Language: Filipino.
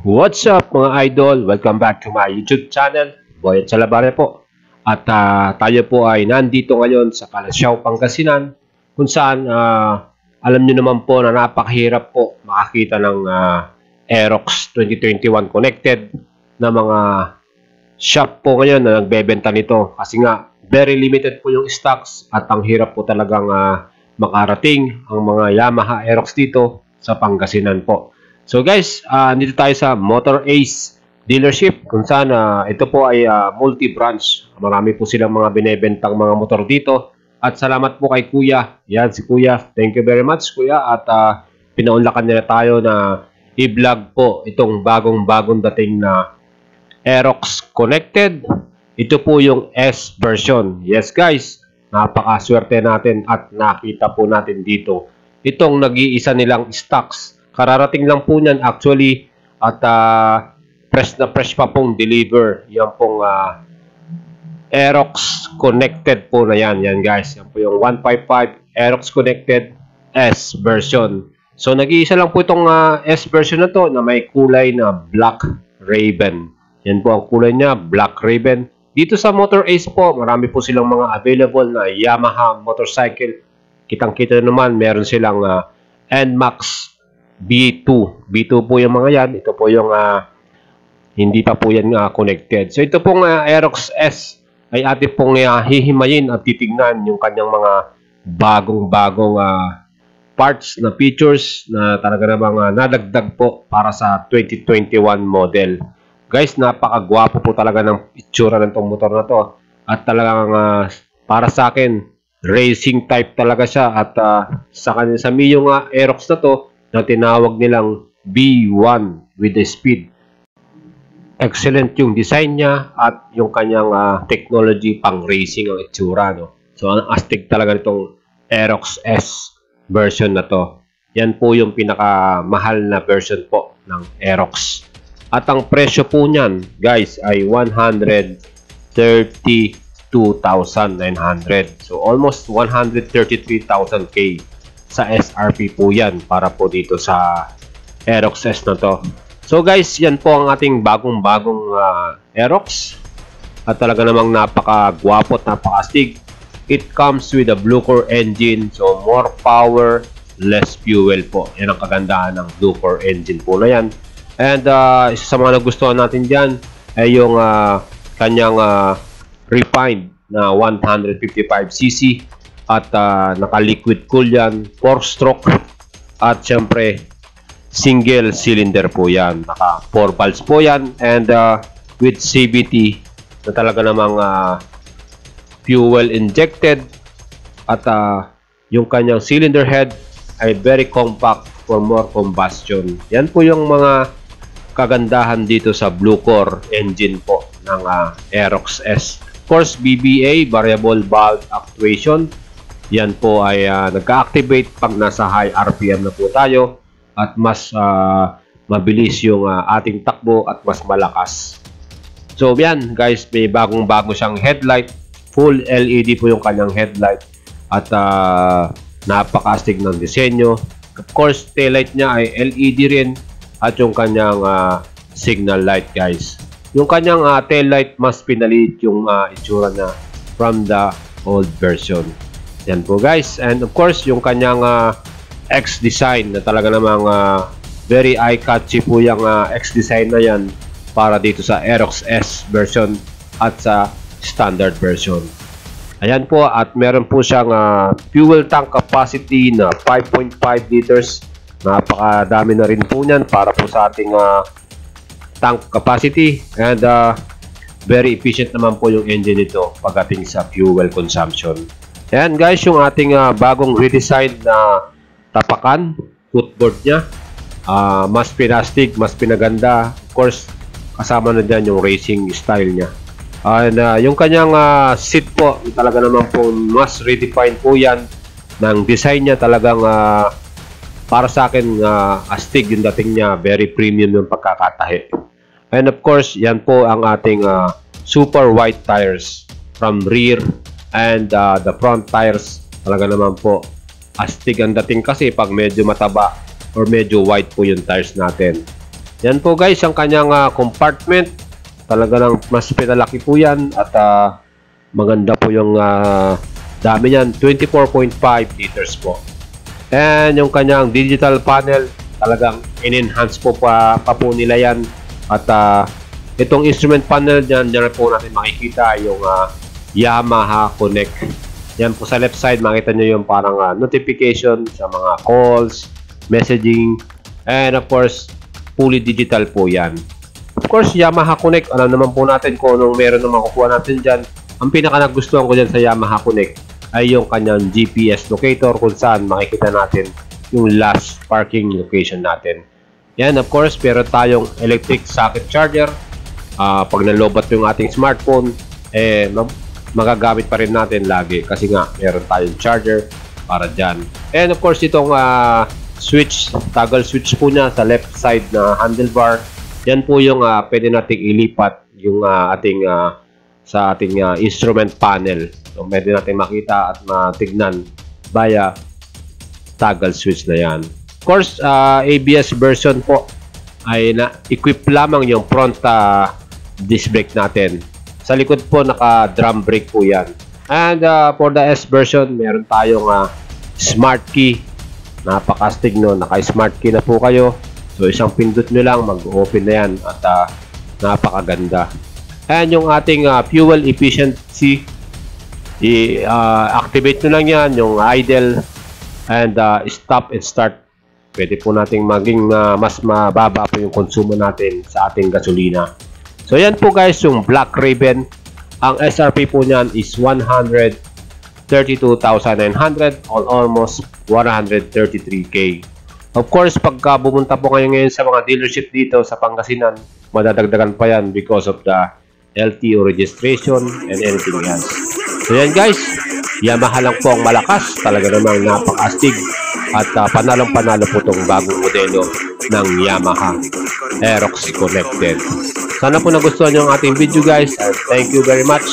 What's up mga idol? Welcome back to my YouTube channel, Boyet Salabare po. At tayo po ay nandito ngayon sa Calasiao, Pangasinan, kung saan alam nyo naman po na napakahirap po makakita ng Aerox 2021 connected na mga shop po ngayon na nagbebenta nito. Kasi nga, very limited po yung stocks at ang hirap po talagang makarating ang mga Yamaha Aerox dito sa Pangasinan po. So guys, dito tayo sa Motor Ace dealership kung saan ito po ay multi-branch. Marami po silang mga binebentang mga motor dito. At salamat po kay Kuya. Yan si Kuya. Thank you very much Kuya. At pinaunlakan nila tayo na i-vlog po itong bagong dating na Aerox connected. Ito po yung S version. Yes guys, napakaswerte natin at nakita po natin dito itong nag-iisa nilang stocks. Kararating lang po niyan actually at fresh na fresh pa pong deliver. Yan pong Aerox connected po na yan. Yan guys, yan po yung 155 Aerox connected S version. So nag-iisa lang po itong S version na to na may kulay na Black Raven. Yan po ang kulay niya, Black Raven. Dito sa Motor Ace po, marami po silang mga available na Yamaha motorcycle. Kitang-kita naman, meron silang NMAX B2 po yung mga yan. Ito po yung hindi pa po yan connected. So ito pong Aerox S ay atin pong hihimayin at titignan yung kanyang mga bagong parts na features na talaga namang nadagdag po para sa 2021 model. Guys, napakagwapo po talaga ng itsura ng itong motor na to. At talagang para sa akin, racing type talaga siya. At sa Mio Aerox na to, na tinawag nilang B1 with the speed. Excellent yung design niya at yung kanyang technology pang racing ang itsura. No? So, ang astig talaga nitong Aerox S version na to. Yan po yung pinakamahal na version po ng Aerox. At ang presyo po niyan, guys, ay 132,900. So, almost 133,000 K. Sa SRP po yan para po dito sa Aerox S na to. So guys, yan po ang ating bagong Aerox. At talaga namang napakagwapo at napakastig. It comes with a Blue-Core engine. So more power, less fuel po. Yan ang kagandahan ng Blue-Core engine po na yan. And isa sa mga nagustuhan natin dyan ay yung kanyang refined na 155cc. At naka-liquid cool yan, 4-stroke at syempre single cylinder po yan, naka 4 valves po yan and with CVT na talaga namang fuel injected at yung kanyang cylinder head ay very compact for more combustion. Yan po yung mga kagandahan dito sa Blue-Core engine po ng Aerox S. Of course, BBA, variable valve actuation. Yan po ay nagka-activate pag nasa high RPM na po tayo at mas mabilis yung ating takbo at mas malakas. So yan guys, may bagong-bago siyang headlight. Full LED po yung kanyang headlight at napaka-astig ng disenyo. Of course, taillight niya ay LED rin at yung kanyang signal light guys. Yung kanyang taillight mas pinaliit yung itsura niya from the old version. Yan po guys. And of course, yung kanyang X design na talaga namang very eye-catchy po yung X design na yan para dito sa Aerox S version at sa standard version. Ayan po, at meron po siyang fuel tank capacity na 5.5 liters. Napakadami na rin po niyan para po sa ating tank capacity. And very efficient naman po yung engine nito pagdating sa fuel consumption. Ayan guys, yung ating bagong redesign na tapakan, footboard niya. Mas pinastig, mas pinaganda. Of course, kasama na dyan yung racing style niya. And yung kanyang seat po, talaga naman po mas redefined po yan ng design niya. Talagang para sa akin, astig yung dating niya. Very premium yung pagkakatahi. And of course, yan po ang ating super wide tires from rear. And the front tires, talaga naman po astig ang dating kasi pag medyo mataba or medyo wide po yung tires natin. Yan po guys, ang kanyang compartment. Talaga lang mas pinalaki po yan at maganda po yung dami niyan, 24.5 liters po. And yung kanyang digital panel, talagang in-enhance po pa po nila yan. At itong instrument panel dyan po natin makikita yung Yamaha Connect. Yan po sa left side, makita nyo yung parang notification sa mga calls, messaging, and of course, fully digital po yan. Of course, Yamaha Connect, alam naman po natin kung anong meron na makukuha natin dyan. Ang pinaka nagustuhan ko dyan sa Yamaha Connect ay yung kanyang GPS locator kung saan makikita natin yung last parking location natin. Yan, of course, meron tayong electric socket charger. Pag nalobat yung ating smartphone, magagamit pa rin natin lagi kasi nga meron tayong charger para dyan. And of course, itong switch, toggle switch po niya sa left side na handlebar. Yan po yung pwede nating ilipat yung sa ating instrument panel. So, pwede natin makita at matignan via toggle switch na yan. Of course, ABS version po ay na-equip lamang yung front disc brake natin. Sa likod po, naka-drum brake po yan. And for the S version, meron tayong smart key. Napakastig, no? Naka-smart key na po kayo. So, isang pindot nyo lang, mag-open na yan at napakaganda. And yung ating fuel efficiency, i-activate nyo lang yan, yung idle and stop and start. Pwede po nating maging mas mababa po yung konsumo natin sa ating gasolina. So, yan po guys, yung Black Raven. Ang SRP po niyan is 132,900 or almost 133K. Of course, pagka bumunta po kayo ngayon sa mga dealership dito sa Pangasinan, madadagdagan pa yan because of the LTO registration and anything else. So yan guys, Yamaha lang po ang malakas. Talaga namang napaka-astig at panalong-panalo po itong bagong modelo ng Yamaha Aerox Connected. Sana po nagustuhan nyo ang ating video guys. And thank you very much.